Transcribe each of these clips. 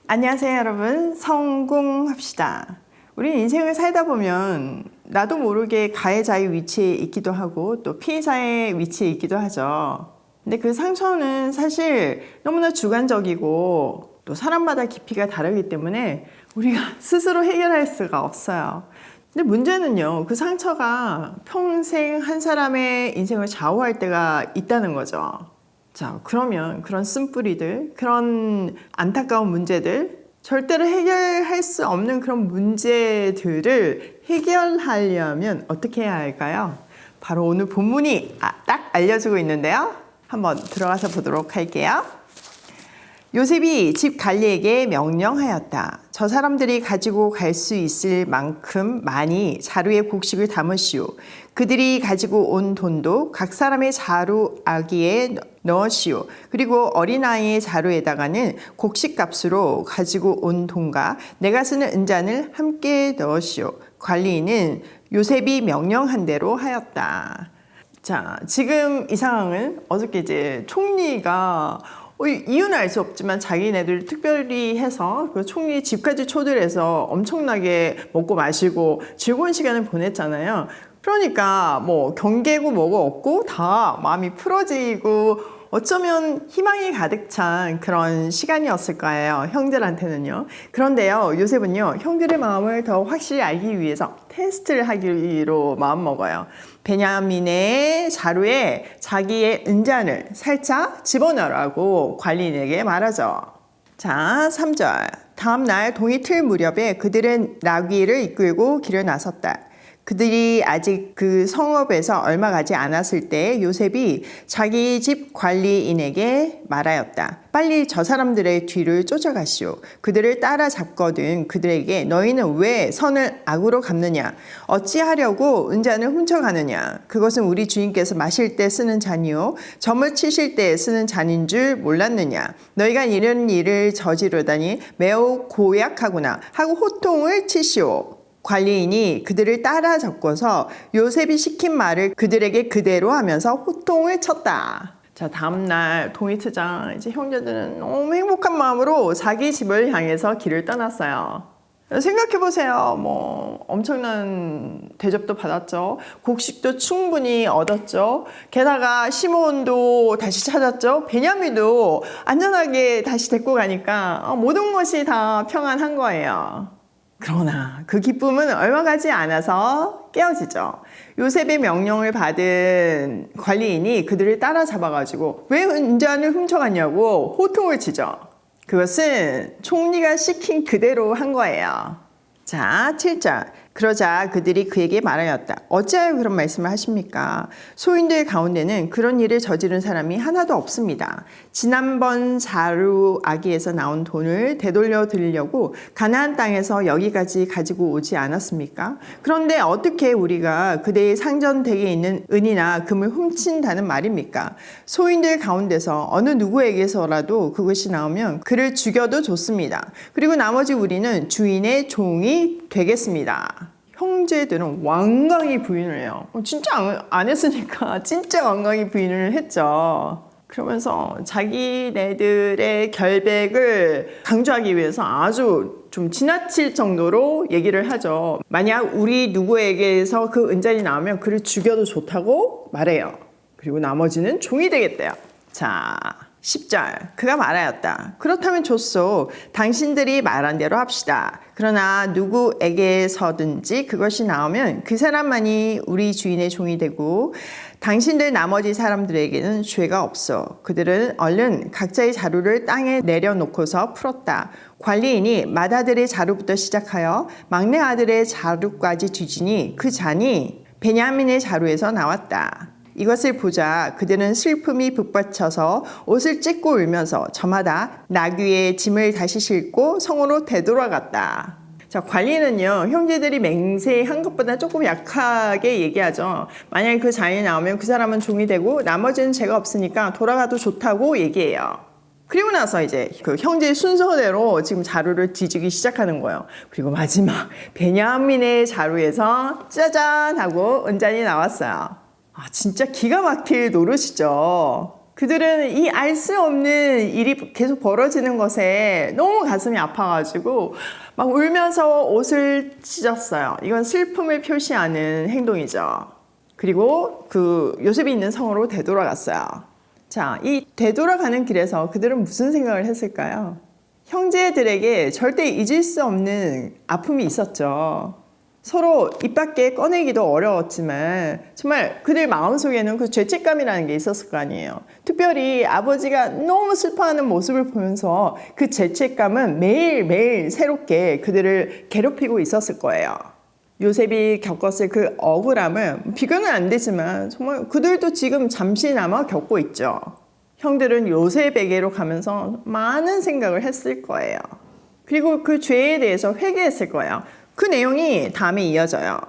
안녕하세요 여러분, 성공합시다. 우리 인생을 살다 보면 나도 모르게 가해자의 위치에 있기도 하고 또 피해자의 위치에 있기도 하죠. 근데 그 상처는 사실 너무나 주관적이고 또 사람마다 깊이가 다르기 때문에 우리가 스스로 해결할 수가 없어요. 근데 문제는요, 그 상처가 평생 한 사람의 인생을 좌우할 때가 있다는 거죠. 자, 그러면 그런 쓴뿌리들, 그런 안타까운 문제들, 절대로 해결할 수 없는 그런 문제들을 해결하려면 어떻게 해야 할까요? 바로 오늘 본문이 딱 알려주고 있는데요. 한번 들어가서 보도록 할게요. 요셉이 집 관리에게 명령하였다. 저 사람들이 가지고 갈 수 있을 만큼 많이 자루에 곡식을 담으시오. 그들이 가지고 온 돈도 각 사람의 자루 아기에 넣으시오. 그리고 어린아이의 자루에다가는 곡식값으로 가지고 온 돈과 내가 쓰는 은잔을 함께 넣으시오. 관리인은 요셉이 명령한 대로 하였다. 자, 지금 이 상황은 어저께 이제 총리가 이유는 알 수 없지만 자기네들 특별히 해서 그 총리 집까지 초대해서 엄청나게 먹고 마시고 즐거운 시간을 보냈잖아요. 그러니까 뭐 경계고 뭐고 없고 다 마음이 풀어지고 어쩌면 희망이 가득 찬 그런 시간이었을 거예요, 형들한테는요. 그런데요, 요셉은요, 형들의 마음을 더 확실히 알기 위해서 테스트를 하기로 마음먹어요. 베냐민의 자루에 자기의 은잔을 살짝 집어넣으라고 관리인에게 말하죠. 자, 3절. 다음 날 동이 틀 무렵에 그들은 나귀를 이끌고 길을 나섰다. 그들이 아직 그 성읍에서 얼마 가지 않았을 때 요셉이 자기 집 관리인에게 말하였다. 빨리 저 사람들의 뒤를 쫓아가시오. 그들을 따라잡거든 그들에게 너희는 왜 선을 악으로 갚느냐? 어찌하려고 은잔을 훔쳐가느냐? 그것은 우리 주인께서 마실 때 쓰는 잔이요 점을 치실 때 쓰는 잔인 줄 몰랐느냐? 너희가 이런 일을 저지르다니 매우 고약하구나 하고 호통을 치시오. 관리인이 그들을 따라잡고서 요셉이 시킨 말을 그들에게 그대로 하면서 호통을 쳤다. 자, 다음날 동이 트자 이제 형제들은 너무 행복한 마음으로 자기 집을 향해서 길을 떠났어요. 생각해보세요. 뭐 엄청난 대접도 받았죠. 곡식도 충분히 얻었죠. 게다가 시므온도 다시 찾았죠. 베냐민도 안전하게 다시 데리고 가니까 모든 것이 다 평안한 거예요. 그러나 그 기쁨은 얼마 가지 않아서 깨어지죠. 요셉의 명령을 받은 관리인이 그들을 따라잡아가지고 왜 은잔을 훔쳐갔냐고 호통을 치죠. 그것은 총리가 시킨 그대로 한 거예요. 자, 7절. 그러자 그들이 그에게 말하였다. 어찌하여 그런 말씀을 하십니까? 소인들 가운데는 그런 일을 저지른 사람이 하나도 없습니다. 지난번 자루 아기에서 나온 돈을 되돌려 드리려고 가나안 땅에서 여기까지 가지고 오지 않았습니까? 그런데 어떻게 우리가 그대의 상전댁에 있는 은이나 금을 훔친다는 말입니까? 소인들 가운데서 어느 누구에게서라도 그것이 나오면 그를 죽여도 좋습니다. 그리고 나머지 우리는 주인의 종이 되겠습니다. 형제들은 완강히 부인을 해요. 진짜 안 했으니까 진짜 완강히 부인을 했죠. 그러면서 자기네들의 결백을 강조하기 위해서 아주 좀 지나칠 정도로 얘기를 하죠. 만약 우리 누구에게서 그 은잔이 나오면 그를 죽여도 좋다고 말해요. 그리고 나머지는 종이 되겠대요. 자, 10절. 그가 말하였다. 그렇다면 좋소. 당신들이 말한 대로 합시다. 그러나 누구에게서든지 그것이 나오면 그 사람만이 우리 주인의 종이 되고 당신들 나머지 사람들에게는 죄가 없어. 그들은 얼른 각자의 자루를 땅에 내려놓고서 풀었다. 관리인이 맏아들의 자루부터 시작하여 막내 아들의 자루까지 뒤지니 그 잔이 베냐민의 자루에서 나왔다. 이것을 보자 그들은 슬픔이 북받쳐서 옷을 찢고 울면서 저마다 나귀의 짐을 다시 싣고 성으로 되돌아갔다. 자, 관리는요, 형제들이 맹세한 것보다 조금 약하게 얘기하죠. 만약에 그 잔이 나오면 그 사람은 종이 되고 나머지는 죄가 없으니까 돌아가도 좋다고 얘기해요. 그리고 나서 이제 그 형제의 순서대로 지금 자루를 뒤지기 시작하는 거예요. 그리고 마지막 베냐민의 자루에서 짜잔 하고 은잔이 나왔어요. 진짜 기가 막힐 노릇이죠. 그들은 이 알 수 없는 일이 계속 벌어지는 것에 너무 가슴이 아파가지고 막 울면서 옷을 찢었어요. 이건 슬픔을 표시하는 행동이죠. 그리고 그 요셉이 있는 성으로 되돌아갔어요. 자, 이 되돌아가는 길에서 그들은 무슨 생각을 했을까요? 형제들에게 절대 잊을 수 없는 아픔이 있었죠. 서로 입 밖에 꺼내기도 어려웠지만 정말 그들 마음속에는 그 죄책감이라는 게 있었을 거 아니에요. 특별히 아버지가 너무 슬퍼하는 모습을 보면서 그 죄책감은 매일매일 새롭게 그들을 괴롭히고 있었을 거예요. 요셉이 겪었을 그 억울함은 비교는 안 되지만 정말 그들도 지금 잠시나마 겪고 있죠. 형들은 요셉에게로 가면서 많은 생각을 했을 거예요. 그리고 그 죄에 대해서 회개했을 거예요. 그 내용이 다음에 이어져요.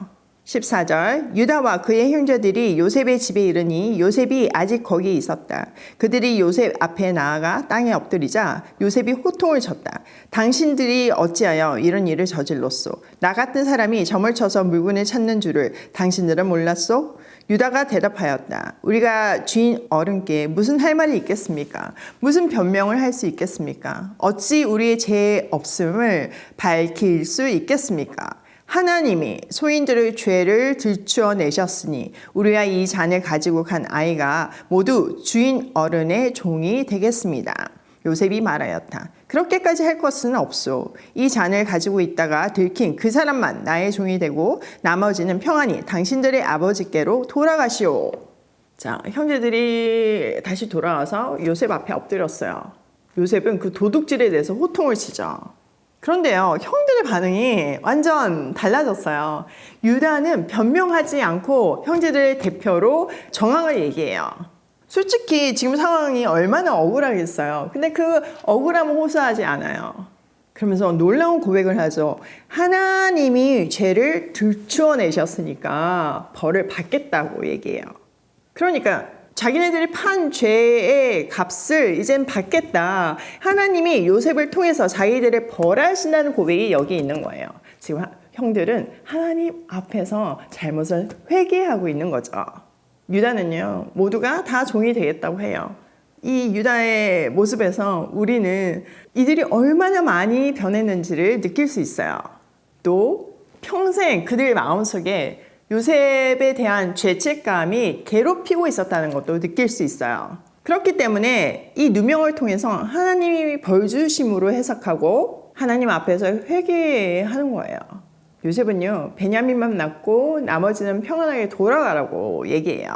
14절 유다와 그의 형제들이 요셉의 집에 이르니 요셉이 아직 거기에 있었다. 그들이 요셉 앞에 나아가 땅에 엎드리자 요셉이 호통을 쳤다. 당신들이 어찌하여 이런 일을 저질렀소? 나 같은 사람이 점을 쳐서 물건을 찾는 줄을 당신들은 몰랐소? 유다가 대답하였다. 우리가 주인 어른께 무슨 할 말이 있겠습니까? 무슨 변명을 할 수 있겠습니까? 어찌 우리의 죄 없음을 밝힐 수 있겠습니까? 하나님이 소인들의 죄를 들추어 내셨으니 우리가 이 잔을 가지고 간 아이가 모두 주인 어른의 종이 되겠습니다. 요셉이 말하였다. 그렇게까지 할 것은 없소. 이 잔을 가지고 있다가 들킨 그 사람만 나의 종이 되고 나머지는 평안히 당신들의 아버지께로 돌아가시오. 자, 형제들이 다시 돌아와서 요셉 앞에 엎드렸어요. 요셉은 그 도둑질에 대해서 호통을 치죠. 그런데요, 형들의 반응이 완전 달라졌어요. 유다는 변명하지 않고 형제들의 대표로 정황을 얘기해요. 솔직히 지금 상황이 얼마나 억울하겠어요. 근데 그 억울함을 호소하지 않아요. 그러면서 놀라운 고백을 하죠. 하나님이 죄를 들추어내셨으니까 벌을 받겠다고 얘기해요. 그러니까 자기네들이 판 죄의 값을 이젠 받겠다. 하나님이 요셉을 통해서 자기들을 벌하신다는 고백이 여기 있는 거예요. 지금 형들은 하나님 앞에서 잘못을 회개하고 있는 거죠. 유다는요, 모두가 다 종이 되겠다고 해요. 이 유다의 모습에서 우리는 이들이 얼마나 많이 변했는지를 느낄 수 있어요. 또 평생 그들 마음속에 요셉에 대한 죄책감이 괴롭히고 있었다는 것도 느낄 수 있어요. 그렇기 때문에 이 누명을 통해서 하나님이 벌 주심으로 해석하고 하나님 앞에서 회개하는 거예요. 요셉은요, 베냐민만 낳고 나머지는 평안하게 돌아가라고 얘기해요.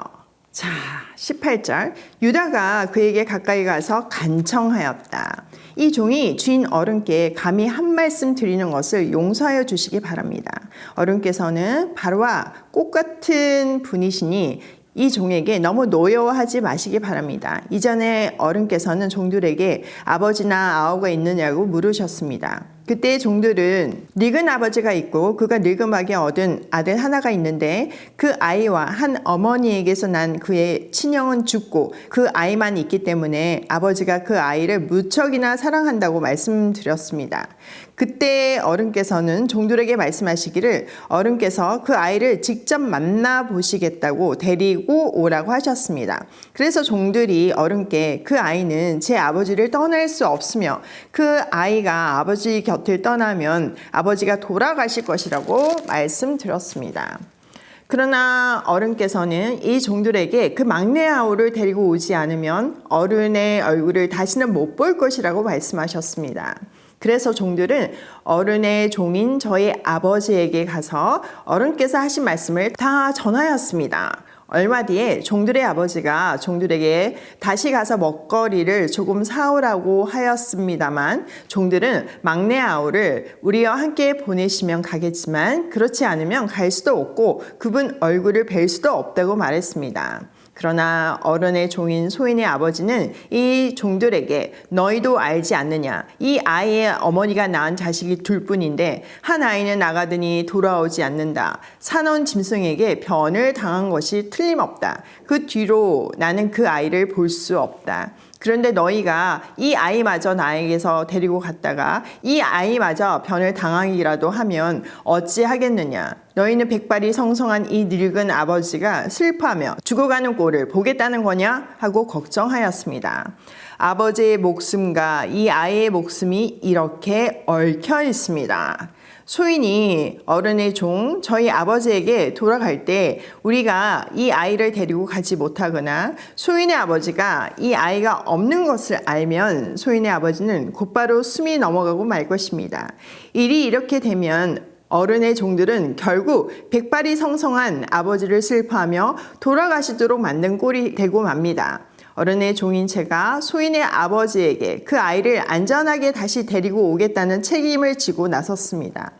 자, 18절 유다가 그에게 가까이 가서 간청하였다. 이 종이 주인 어른께 감히 한 말씀 드리는 것을 용서하여 주시기 바랍니다. 어른께서는 바로와 꽃 같은 분이시니 이 종에게 너무 노여워하지 마시기 바랍니다. 이전에 어른께서는 종들에게 아버지나 아우가 있느냐고 물으셨습니다. 그때 종들은 늙은 아버지가 있고 그가 늙음하게 얻은 아들 하나가 있는데 그 아이와 한 어머니에게서 난 그의 친형은 죽고 그 아이만 있기 때문에 아버지가 그 아이를 무척이나 사랑한다고 말씀드렸습니다. 그때 어른께서는 종들에게 말씀하시기를 어른께서 그 아이를 직접 만나보시겠다고 데리고 오라고 하셨습니다. 그래서 종들이 어른께 그 아이는 제 아버지를 떠날 수 없으며 그 아이가 아버지 곁을 떠나면 아버지가 돌아가실 것이라고 말씀드렸습니다. 그러나 어른께서는 이 종들에게 그 막내 아우를 데리고 오지 않으면 어른의 얼굴을 다시는 못 볼 것이라고 말씀하셨습니다. 그래서 종들은 어른의 종인 저희 아버지에게 가서 어른께서 하신 말씀을 다 전하였습니다. 얼마 뒤에 종들의 아버지가 종들에게 다시 가서 먹거리를 조금 사오라고 하였습니다만 종들은 막내 아우를 우리와 함께 보내시면 가겠지만 그렇지 않으면 갈 수도 없고 그분 얼굴을 뵐 수도 없다고 말했습니다. 그러나 어른의 종인 소인의 아버지는 이 종들에게 너희도 알지 않느냐 이 아이의 어머니가 낳은 자식이 둘뿐인데 한 아이는 나가더니 돌아오지 않는다. 사나운 짐승에게 변을 당한 것이 틀림없다. 그 뒤로 나는 그 아이를 볼 수 없다. 그런데 너희가 이 아이마저 나에게서 데리고 갔다가 이 아이마저 변을 당하기라도 하면 어찌하겠느냐. 너희는 백발이 성성한 이 늙은 아버지가 슬퍼하며 죽어가는 꼴을 보겠다는 거냐 하고 걱정하였습니다. 아버지의 목숨과 이 아이의 목숨이 이렇게 얽혀 있습니다. 소인이 어른의 종 저희 아버지에게 돌아갈 때 우리가 이 아이를 데리고 가지 못하거나 소인의 아버지가 이 아이가 없는 것을 알면 소인의 아버지는 곧바로 숨이 넘어가고 말 것입니다. 일이 이렇게 되면 어른의 종들은 결국 백발이 성성한 아버지를 슬퍼하며 돌아가시도록 만든 꼴이 되고 맙니다. 어른의 종인 제가 소인의 아버지에게 그 아이를 안전하게 다시 데리고 오겠다는 책임을 지고 나섰습니다.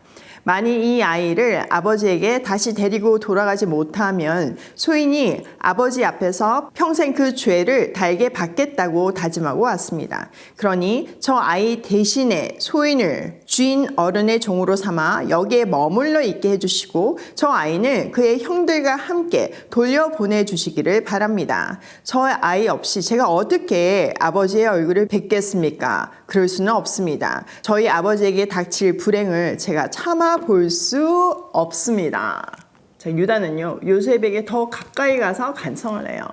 만일 이 아이를 아버지에게 다시 데리고 돌아가지 못하면 소인이 아버지 앞에서 평생 그 죄를 달게 받겠다고 다짐하고 왔습니다. 그러니 저 아이 대신에 소인을 주인 어른의 종으로 삼아 여기에 머물러 있게 해주시고 저 아이는 그의 형들과 함께 돌려보내주시기를 바랍니다. 저 아이 없이 제가 어떻게 아버지의 얼굴을 뵙겠습니까? 그럴 수는 없습니다. 저희 아버지에게 닥칠 불행을 제가 참아 볼 수 없습니다. 자, 유다는요, 요셉에게 더 가까이 가서 간청을 해요.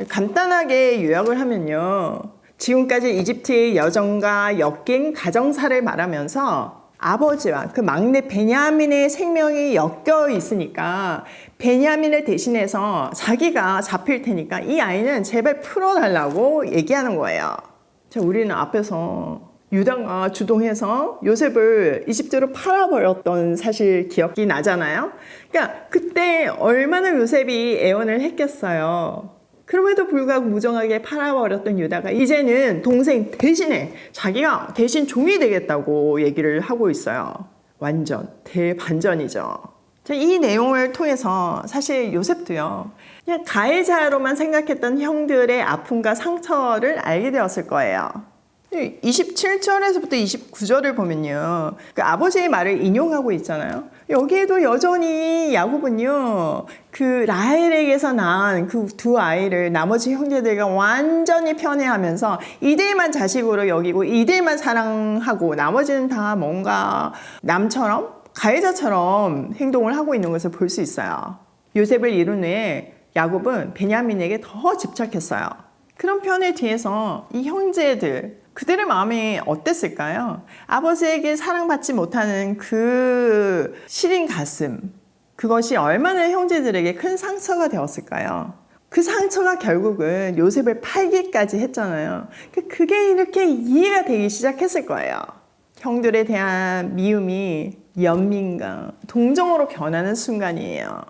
간단하게 요약을 하면요, 지금까지 이집트의 여정과 역행 가정사를 말하면서 아버지와 그 막내 베냐민의 생명이 엮여 있으니까 베냐민을 대신해서 자기가 잡힐 테니까 이 아이는 제발 풀어달라고 얘기하는 거예요. 자, 우리는 앞에서 유다가 주동해서 요셉을 이집트로 팔아버렸던 사실 기억이 나잖아요. 그러니까 그때 얼마나 요셉이 애원을 했겠어요. 그럼에도 불구하고 무정하게 팔아버렸던 유다가 이제는 동생 대신에 자기가 대신 종이 되겠다고 얘기를 하고 있어요. 완전 대반전이죠. 이 내용을 통해서 사실 요셉도요, 그냥 가해자로만 생각했던 형들의 아픔과 상처를 알게 되었을 거예요. 27절에서부터 29절을 보면요, 그 아버지의 말을 인용하고 있잖아요. 여기에도 여전히 야곱은요, 그 라헬에게서 낳은 그 두 아이를 나머지 형제들과 완전히 편애하면서 이들만 자식으로 여기고 이들만 사랑하고 나머지는 다 뭔가 남처럼 가해자처럼 행동을 하고 있는 것을 볼 수 있어요. 요셉을 이룬 후에 야곱은 베냐민에게 더 집착했어요. 그런 편의 뒤에서 이 형제들, 그들의 마음이 어땠을까요? 아버지에게 사랑받지 못하는 그 시린 가슴, 그것이 얼마나 형제들에게 큰 상처가 되었을까요? 그 상처가 결국은 요셉을 팔기까지 했잖아요. 그게 이렇게 이해가 되기 시작했을 거예요. 형들에 대한 미움이 연민과 동정으로 변하는 순간이에요.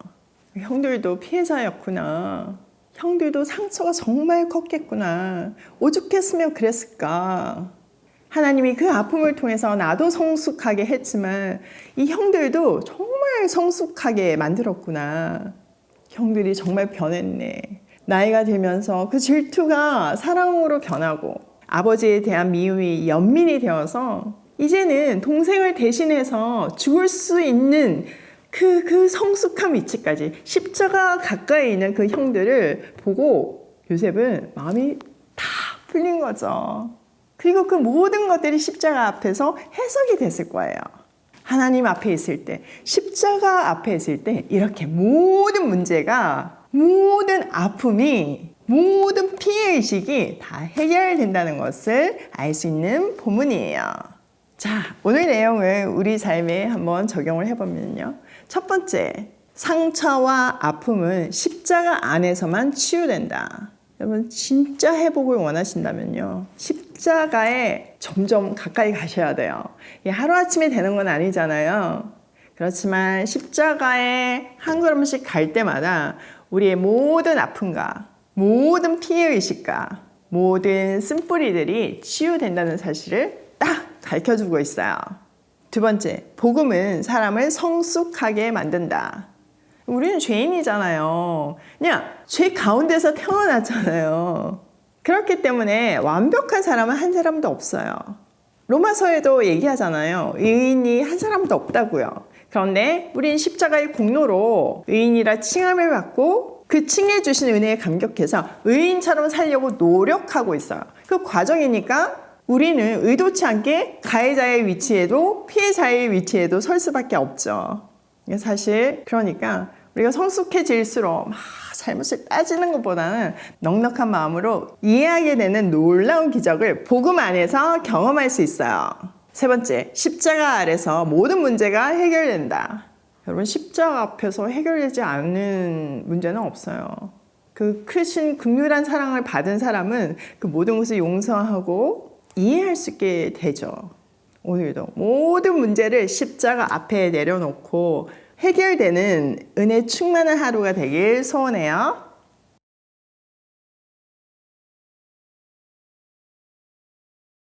형들도 피해자였구나. 형들도 상처가 정말 컸겠구나. 오죽했으면 그랬을까. 하나님이 그 아픔을 통해서 나도 성숙하게 했지만 이 형들도 정말 성숙하게 만들었구나. 형들이 정말 변했네. 나이가 들면서 그 질투가 사랑으로 변하고 아버지에 대한 미움이 연민이 되어서 이제는 동생을 대신해서 죽을 수 있는 그 성숙한 위치까지 십자가 가까이 있는 그 형들을 보고 요셉은 마음이 다 풀린 거죠. 그리고 그 모든 것들이 십자가 앞에서 해석이 됐을 거예요. 하나님 앞에 있을 때, 십자가 앞에 있을 때 이렇게 모든 문제가, 모든 아픔이, 모든 피해의식이 다 해결된다는 것을 알 수 있는 본문이에요. 자, 오늘 내용을 우리 삶에 한번 적용을 해보면요. 첫 번째, 상처와 아픔은 십자가 안에서만 치유된다. 여러분 진짜 회복을 원하신다면요, 십자가에 점점 가까이 가셔야 돼요. 하루아침에 되는 건 아니잖아요. 그렇지만 십자가에 한 걸음씩 갈 때마다 우리의 모든 아픔과 모든 피해의식과 모든 쓴뿌리들이 치유된다는 사실을 딱 가르쳐주고 있어요. 두 번째, 복음은 사람을 성숙하게 만든다. 우리는 죄인이잖아요. 그냥 죄 가운데서 태어났잖아요. 그렇기 때문에 완벽한 사람은 한 사람도 없어요. 로마서에도 얘기하잖아요. 의인이 한 사람도 없다고요. 그런데 우린 십자가의 공로로 의인이라 칭함을 받고 그 칭해 주신 은혜에 감격해서 의인처럼 살려고 노력하고 있어요. 그 과정이니까 우리는 의도치 않게 가해자의 위치에도 피해자의 위치에도 설 수밖에 없죠. 사실 그러니까 우리가 성숙해질수록 막 잘못을 따지는 것보다는 넉넉한 마음으로 이해하게 되는 놀라운 기적을 복음 안에서 경험할 수 있어요. 세 번째, 십자가 아래서 모든 문제가 해결된다. 여러분, 십자가 앞에서 해결되지 않는 문제는 없어요. 그 크신 극률한 사랑을 받은 사람은 그 모든 것을 용서하고 이해할 수 있게 되죠. 오늘도 모든 문제를 십자가 앞에 내려놓고 해결되는 은혜 충만한 하루가 되길 소원해요.